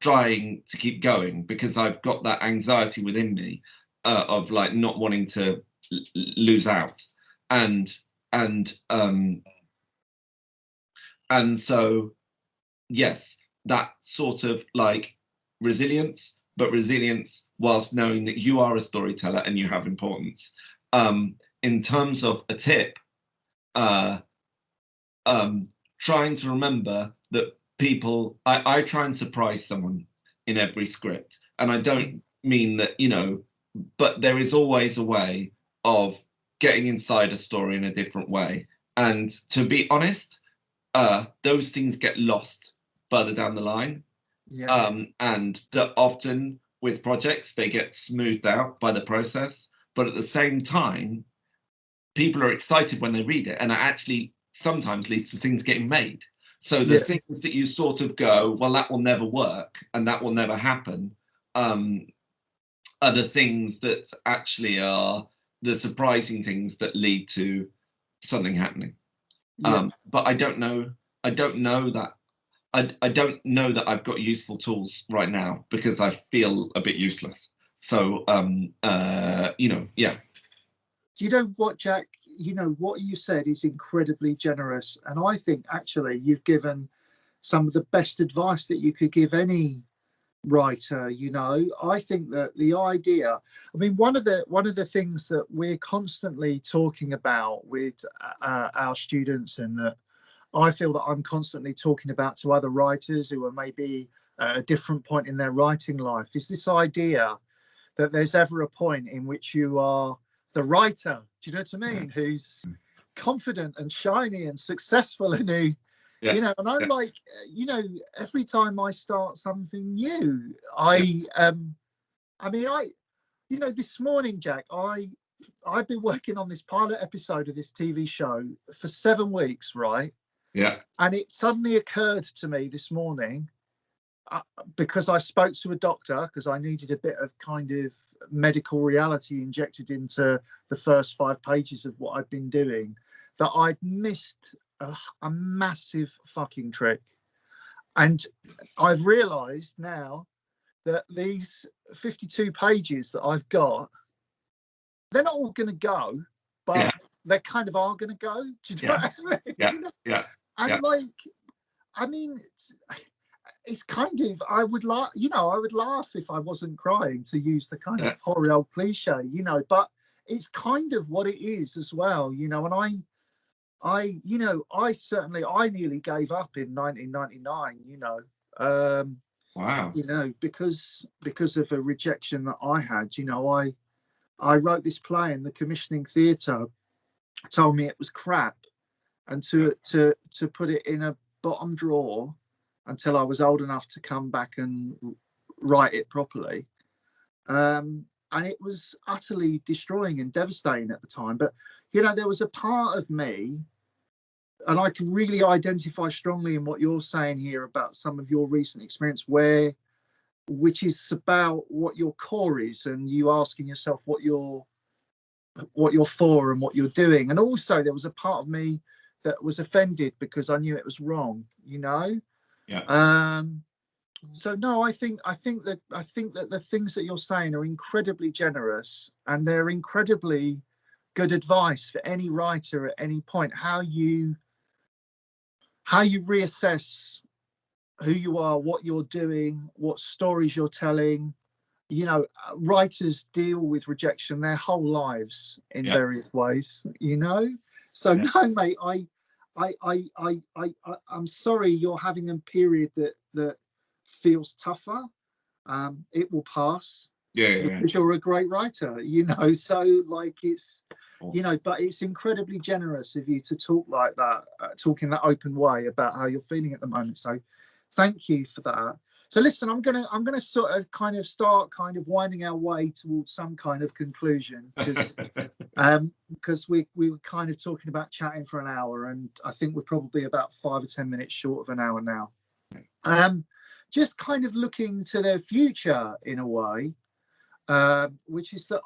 trying to keep going, because I've got that anxiety within me of like not wanting to lose out. And so, yes, that sort of like resilience, but resilience whilst knowing that you are a storyteller and you have importance. In terms of a tip, trying to remember that people, I try and surprise someone in every script. And I don't mean that, you know, but there is always a way of getting inside a story in a different way. And to be honest, those things get lost further down the line. And that often with projects, they get smoothed out by the process. But at the same time, people are excited when they read it, and it actually sometimes leads to things getting made. So the things that you sort of go, well, that will never work and that will never happen, are the things that actually are the surprising things that lead to something happening. But I don't know that I don't know that I've got useful tools right now, because I feel a bit useless. So you know, yeah. You know what, Jack? You know what you said is incredibly generous, and I think actually you've given some of the best advice that you could give any writer. You know, I think that the idea, I mean, one of the things that we're constantly talking about with our students, and that I feel that I'm constantly talking about to other writers who are maybe at a different point in their writing life, is this idea that there's ever a point in which you are the writer, do you know what I mean, who's confident and shiny and successful, and who, you know, and I'm like, you know, every time I start something new, I mean, you know, this morning, Jack, I've been working on this pilot episode of this TV show for 7 weeks, right? Yeah. And it suddenly occurred to me this morning, because I spoke to a doctor, because I needed a bit of kind of medical reality injected into the first 5 pages of what I'd been doing, that I'd missed a massive fucking trick. And I've realized now that these 52 pages that I've got, they're not all going to go, but they kind of are going to go. Do you know what I mean? And like, I mean, it's kind of, I would laugh, you know, I would laugh if I wasn't crying, to use the kind of horrid old cliche, you know, but it's kind of what it is as well, you know. And I, you know, I nearly gave up in 1999, you know. Wow. You know, because of a rejection that I had, you know. I wrote this play, and the commissioning theatre told me it was crap, and to put it in a bottom drawer until I was old enough to come back and write it properly. And it was utterly destroying and devastating at the time. But, you know, there was a part of me, and I can really identify strongly in what you're saying here about some of your recent experience, which is about what your core is, and you asking yourself what you're for and what you're doing. And also there was a part of me that was offended because I knew it was wrong, you know. So no, I think that the things that you're saying are incredibly generous, and they're incredibly good advice for any writer at any point, how you reassess who you are, what you're doing, what stories you're telling. You know, writers deal with rejection their whole lives in various ways, you know. So no, mate, I'm sorry you're having a period that feels tougher. It will pass. Because you're a great writer, you know. So like, it's awesome. You know, but it's incredibly generous of you to talk like that, talk in that open way about how you're feeling at the moment. So thank you for that. So listen, I'm gonna sort of kind of start kind of winding our way towards some kind of conclusion, because we were kind of talking about chatting for an hour, and I think we're probably about 5 or 10 minutes short of an hour now. Just kind of looking to their future in a way, which is that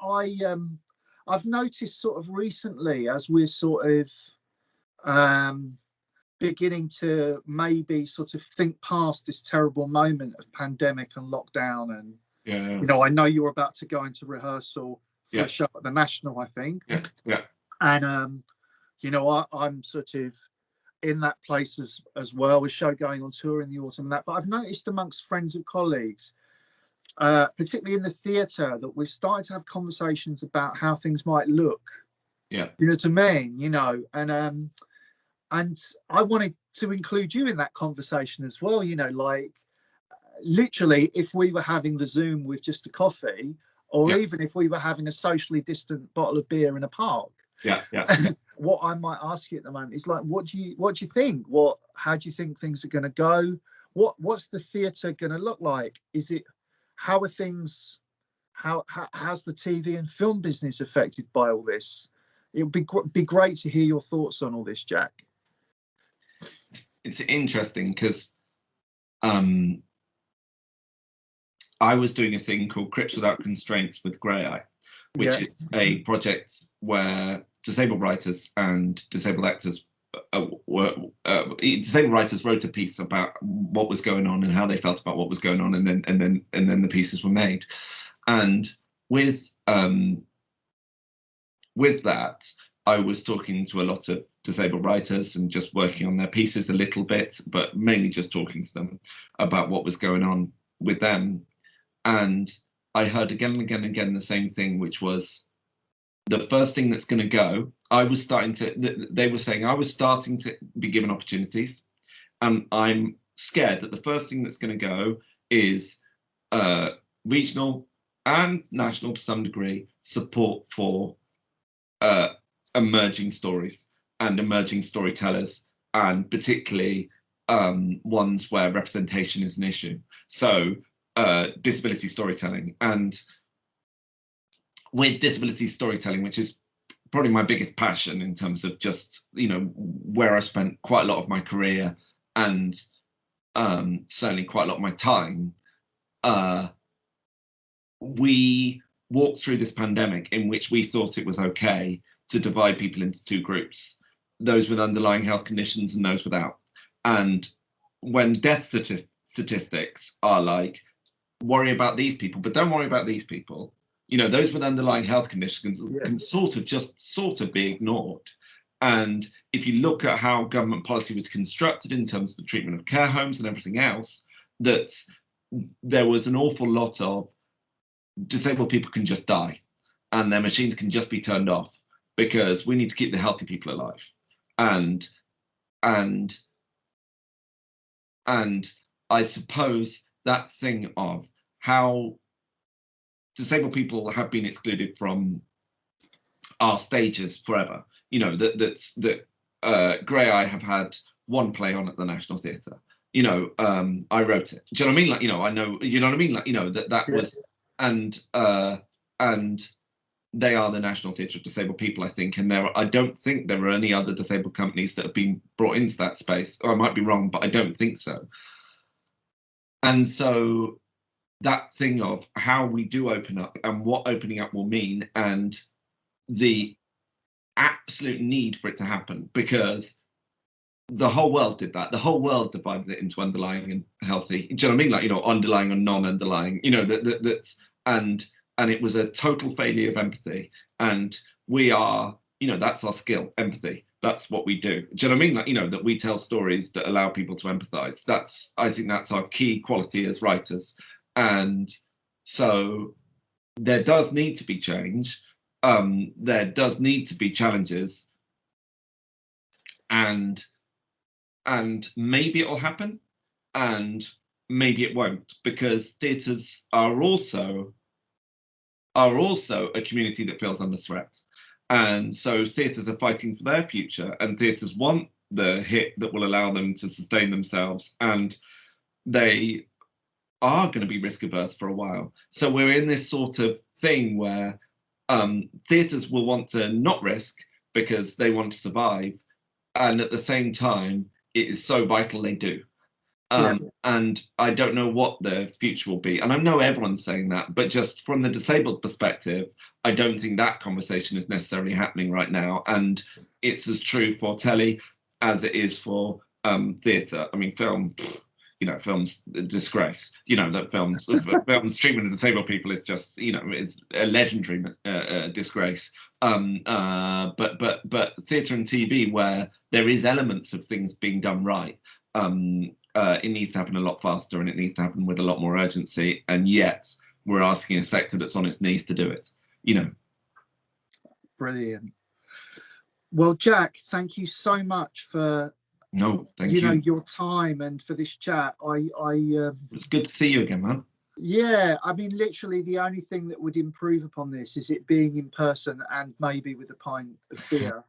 I've noticed sort of recently, as we're sort of beginning to maybe sort of think past this terrible moment of pandemic and lockdown, and you know, I know you're about to go into rehearsal for a show at the National, I think. And you know, I'm sort of in that place as well, a show going on tour in the autumn and that. But I've noticed amongst friends and colleagues, particularly in the theatre, that we've started to have conversations about how things might look. You know what I mean? You know, and I wanted to include you in that conversation as well. You know, like literally, if we were having the Zoom with just a coffee, or even if we were having a socially distant bottle of beer in a park. What I might ask you at the moment is like, what do you think? How do you think things are going to go? What's the theatre going to look like? Is it, how are things? How's the TV and film business affected by all this? It would be great to hear your thoughts on all this, Jack. It's interesting because I was doing a thing called Crips Without Constraints with Grey Eye, which is a project where disabled writers and disabled actors disabled writers wrote a piece about what was going on and how they felt about what was going on, and then the pieces were made. And with that, I was talking to a lot of disabled writers and just working on their pieces a little bit, but mainly just talking to them about what was going on with them. And I heard again and again and again the same thing, which was the first thing that's going to go. They were saying I was starting to be given opportunities, and I'm scared that the first thing that's going to go is regional and national, to some degree, support for emerging stories and emerging storytellers, and particularly ones where representation is an issue. So disability storytelling. And with disability storytelling, which is probably my biggest passion in terms of just, you know, where I spent quite a lot of my career, and certainly quite a lot of my time, we walked through this pandemic in which we thought it was okay to divide people into two groups, those with underlying health conditions and those without. And when death statistics are like, worry about these people, but don't worry about these people, you know, those with underlying health conditions can sort of be ignored. And if you look at how government policy was constructed in terms of the treatment of care homes and everything else, that there was an awful lot of disabled people can just die and their machines can just be turned off because we need to keep the healthy people alive. And I suppose that thing of how disabled people have been excluded from our stages forever. You know, that Grey Eye have had one play on at the National Theatre. You know, I wrote it. Do you know what I mean? Like, you know, I know, you know what I mean? Like, you know, that was, and they are the National Theatre of Disabled People, I think. And I don't think there are any other disabled companies that have been brought into that space. Or I might be wrong, but I don't think so. And so that thing of how we do open up and what opening up will mean, and the absolute need for it to happen, because the whole world did that. The whole world divided it into underlying and healthy. Do you know what I mean? Like, you know, underlying and non-underlying, you know, that's, and it was a total failure of empathy. And we are, you know, that's our skill, empathy. That's what we do. Do you know what I mean? Like, you know, that we tell stories that allow people to empathize. I think that's our key quality as writers. And so there does need to be change. There does need to be challenges, and maybe it'll happen, and maybe it won't, because theatres are also a community that feels under threat. And so theatres are fighting for their future, and theatres want the hit that will allow them to sustain themselves, and they are going to be risk averse for a while. So we're in this sort of thing where theatres will want to not risk because they want to survive, and at the same time, it is so vital they do. And I don't know what the future will be. And I know everyone's saying that, but just from the disabled perspective, I don't think that conversation is necessarily happening right now. And it's as true for telly as it is for theatre. I mean, film, film's a disgrace. That film's treatment of disabled people is just, it's a legendary disgrace. But theatre and TV, where there is elements of things being done right, it needs to happen a lot faster, and it needs to happen with a lot more urgency. And yet we're asking a sector that's on its knees to do it. Brilliant. Well, Jack, thank you so much for thank you. Your time and for this chat. It's good to see you again, man. Yeah, I mean, literally the only thing that would improve upon this is it being in person and maybe with a pint of beer.